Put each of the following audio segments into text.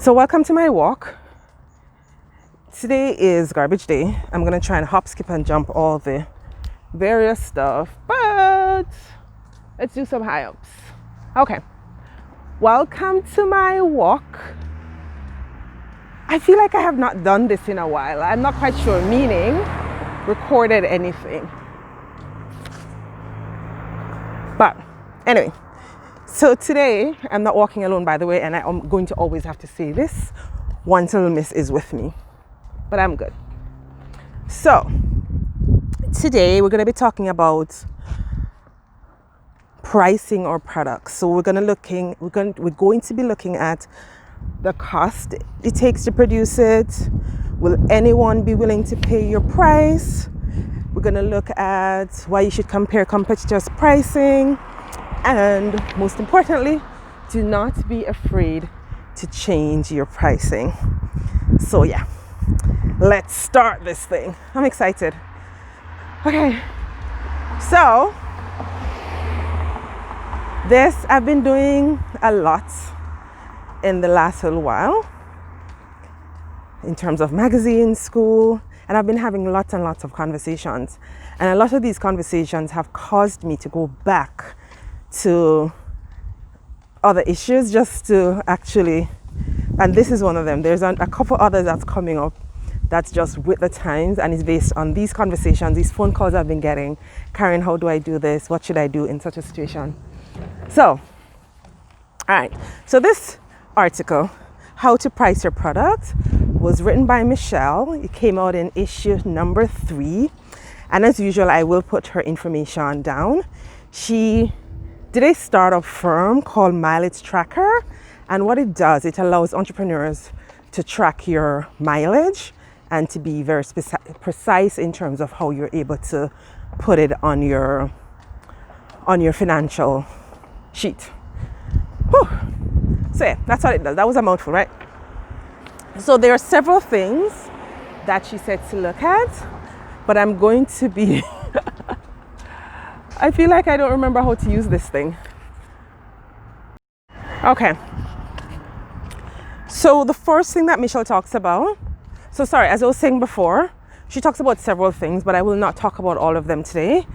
So welcome to my walk. Today is garbage day. I'm gonna try and hop, skip and jump all the various stuff, but let's do some high ups. Okay, welcome to my walk. I feel like I have not done this in a while. I'm not quite sure, meaning recorded anything. But anyway, so today I'm not walking alone, by the way, and I'm going to always have to say this once Little Miss is with me, but I'm good. So today we're going to be talking about pricing our products. So we're going to be looking at the cost it takes to produce it. Will anyone be willing to pay your price? We're going to look at why you should compare competitors' pricing. And most importantly, do not be afraid to change your pricing. So yeah, let's start this thing. I'm excited. Okay, so this I've been doing a lot in the last little while in terms of magazines, school, and I've been having lots and lots of conversations. And a lot of these conversations have caused me to go back to other issues just to actually, and this is one of them. There's a couple others that's coming up that's just with the times and is based on these conversations, these phone calls I've been getting. Karen, how do I do this? What should I do in such a situation? So, all right. So this article, How to Price Your Product, was written by Michelle. It came out in issue number 3. And as usual, I will put her information down. She did a startup firm called Mileage Tracker, and what it does, it allows entrepreneurs to track your mileage and to be very precise in terms of how you're able to put it on your financial sheet. Whew. So yeah, that's what it does. That was a mouthful, right? So there are several things that she said to look at, but I'm going to be I feel like I don't remember how to use this thing. Okay. So the first thing that Michelle talks about, so sorry, as I was saying before, she talks about several things, but I will not talk about all of them today.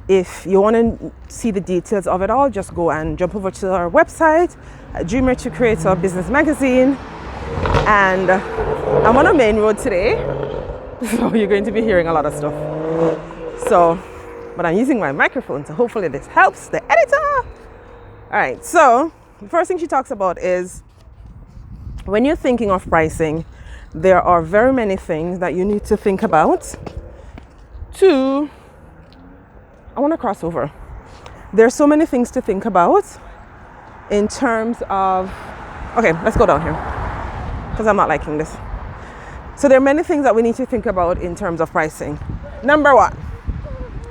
If you want to see the details of it all, just go and jump over to our website, Dreamer to Creator Business Magazine. And I'm on a main road today, so you're going to be hearing a lot of stuff. So, but I'm using my microphone, so hopefully this helps the editor. All right, so the first thing she talks about is when you're thinking of pricing, there are very many things that you need to think about. I want to cross over. There's so many things to think about in terms of, okay, let's go down here because I'm not liking this. So there are many things that we need to think about in terms of pricing. Number 1,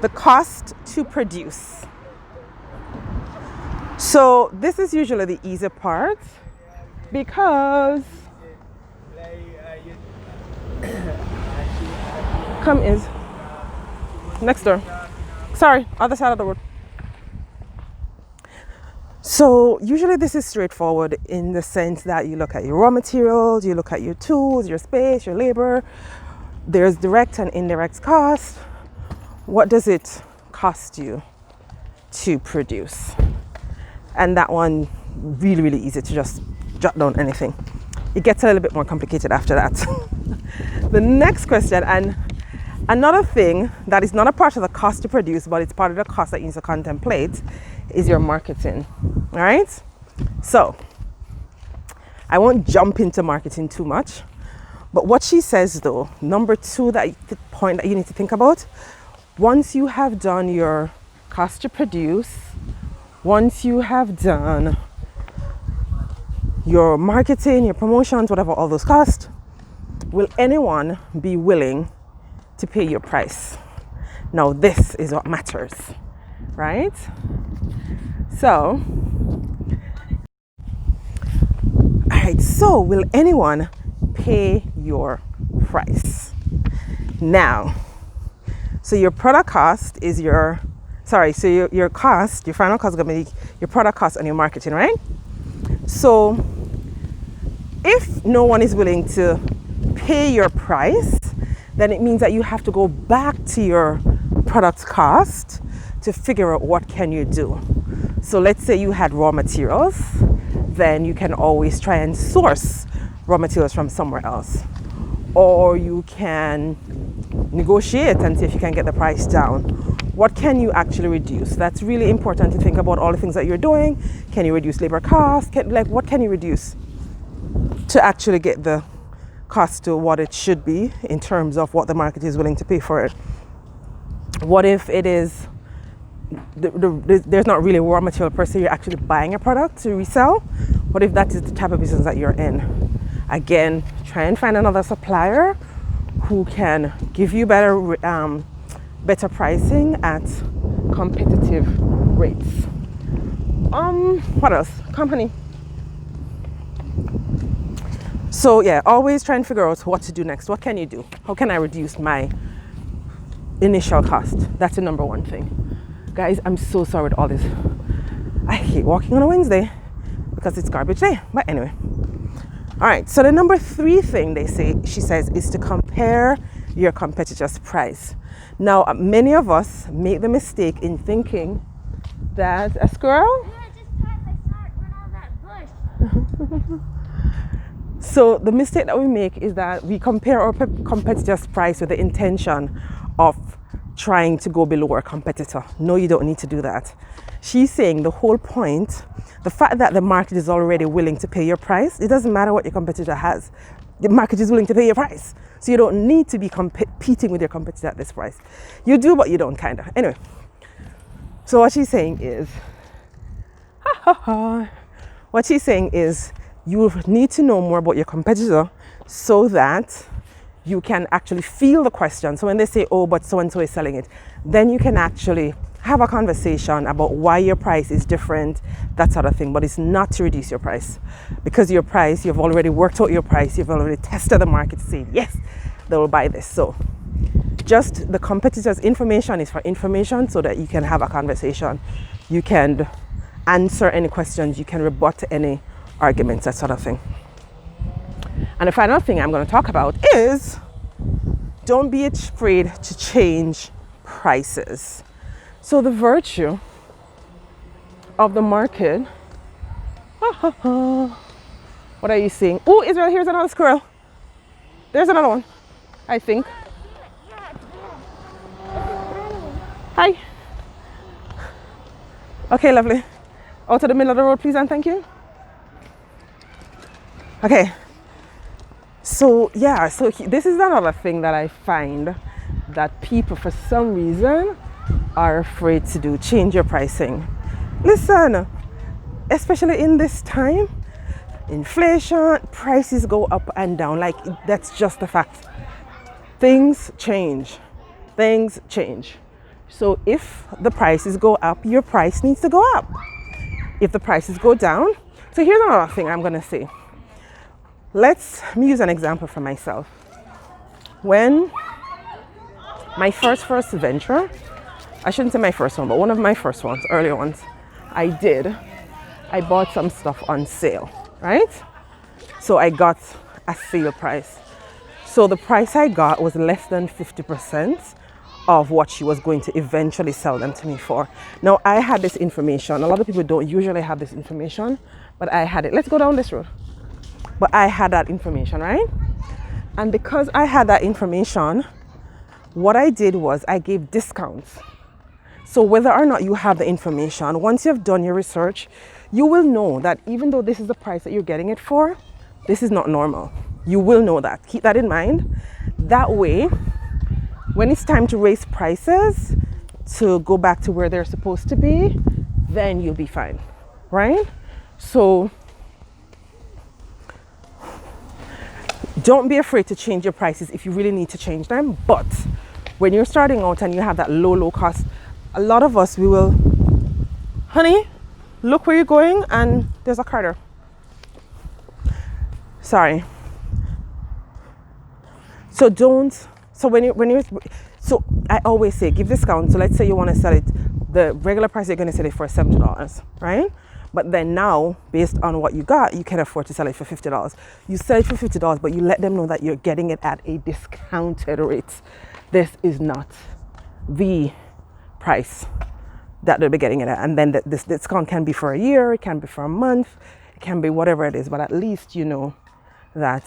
the cost to produce. So this is usually the easy part because come is next door. Sorry, other side of the road. So usually this is straightforward in the sense that you look at your raw materials, you look at your tools, your space, your labor. There's direct and indirect cost. What does it cost you to produce? And that one, really, really easy to just jot down anything. It gets a little bit more complicated after that. The next question, and another thing that is not a part of the cost to produce, but it's part of the cost that you need to contemplate, is your marketing. All right? So, I won't jump into marketing too much, but what she says though, number 2, the point that you need to think about, once you have done your cost to produce, once you have done your marketing, your promotions, whatever, all those costs, will anyone be willing to pay your price? Now, this is what matters, right? So, all right, so will anyone pay your price? Now, so your product cost is your cost, your final cost is going to be your product cost and your marketing, right? So If no one is willing to pay your price, then it means that you have to go back to your product cost to figure out what can you do. So let's say you had raw materials, then you can always try and source raw materials from somewhere else. Or you can negotiate and see if you can get the price down. What can you actually reduce? That's really important to think about all the things that you're doing. Can you reduce labor costs? What can you reduce to actually get the cost to what it should be in terms of what the market is willing to pay for it? What if it is there's not really raw material per se, you're actually buying a product to resell? What if that is the type of business that you're in? Again, try and find another supplier who can give you better pricing at competitive rates. What else? Company. So yeah, always try and figure out what to do next. What can you do? How can I reduce my initial cost? That's the number one thing. Guys, I'm so sorry with all this. I hate walking on a Wednesday because it's garbage day. But anyway. All right, so the number 3 thing she says, is to compare your competitor's price. Now, many of us make the mistake in thinking that a squirrel. Yeah, just passed. I saw it run out of that bush. So the mistake that we make is that we compare our competitor's price with the intention of trying to go below our competitor. No, you don't need to do that. She's saying the whole point, the fact that the market is already willing to pay your price, it doesn't matter what your competitor has. The market is willing to pay your price. So you don't need to be competing with your competitor at this price. You do, but you don't, kind of. Anyway, so what she's saying is, you need to know more about your competitor so that you can actually feel the question. So when they say, oh, but so-and-so is selling it, then you can actually have a conversation about why your price is different, that sort of thing. But it's not to reduce your price, because your price, you've already worked out your price, you've already tested the market to say, yes, they will buy this. So just the competitor's information is for information so that you can have a conversation. You can answer any questions, you can rebut any arguments, that sort of thing. And the final thing I'm going to talk about is, don't be afraid to change prices. So the virtue of the market, what are you seeing? Oh, Israel, here's another squirrel. There's another one, I think. Hi. Okay, lovely. Out to the middle of the road, please, and thank you. Okay. So yeah, this is another thing that I find that people, for some reason, are afraid to do. Change your pricing. Listen, especially in this time, inflation, prices go up and down. Like, that's just the fact. Things change. So if the prices go up, your price needs to go up. If the prices go down, so here's another thing I'm going to say. Let me use an example for myself. When my first venture, I shouldn't say my first one, but one of my first ones, earlier ones, I bought some stuff on sale, right? So I got a sale price. So the price I got was less than 50% of what she was going to eventually sell them to me for. Now, I had this information. A lot of people don't usually have this information, but I had it. Let's go down this road. But I had that information, right? And because I had that information, what I did was I gave discounts. So whether or not you have the information, once you've done your research, you will know that even though this is the price that you're getting it for, this is not normal. You will know that. Keep that in mind. That way, when it's time to raise prices to go back to where they're supposed to be, then you'll be fine, right? So don't be afraid to change your prices if you really need to change them. But when you're starting out and you have that low cost, a lot of us, we will, honey, look where you're going, and there's a carter. Sorry. So I always say give discount. So let's say you want to sell it, the regular price you're going to sell it for $70, right? But then now, based on what you got, you can afford to sell it for $50. You sell it for $50, but you let them know that you're getting it at a discounted rate. This is not the price that they'll be getting it at. And then this discount can be for a year, it can be for a month, it can be whatever it is, but at least you know that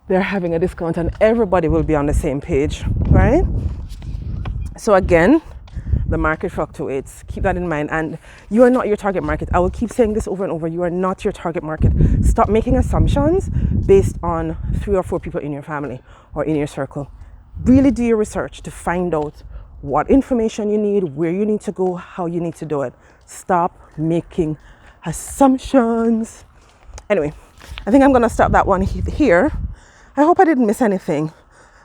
they're having a discount and everybody will be on the same page, right? So again, the market fluctuates. Keep that in mind. And you are not your target market. I will keep saying this over and over. You are not your target market. Stop making assumptions based on 3 or 4 people in your family or in your circle. Really do your research to find out what information you need, where you need to go, how you need to do it. Stop making assumptions. Anyway, I think I'm going to stop that one here. I hope I didn't miss anything.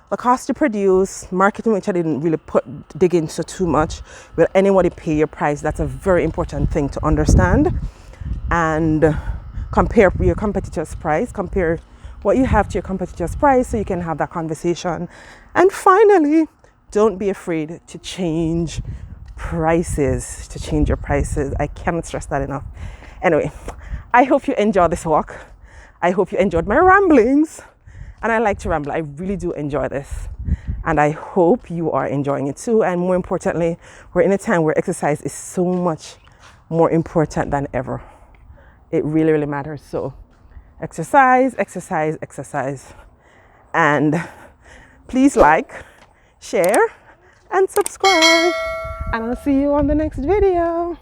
The cost to produce, marketing, which I didn't really dig into too much. Will anybody pay your price? That's a very important thing to understand. And compare your competitor's price. Compare what you have to your competitor's price so you can have that conversation. And finally, don't be afraid to change prices, to change your prices. I cannot stress that enough. Anyway, I hope you enjoyed this walk. I hope you enjoyed my ramblings. And I like to ramble. I really do enjoy this. And I hope you are enjoying it too. And more importantly, we're in a time where exercise is so much more important than ever. It really, really matters. So exercise, exercise, exercise. And please like, share, and subscribe. And I'll see you on the next video.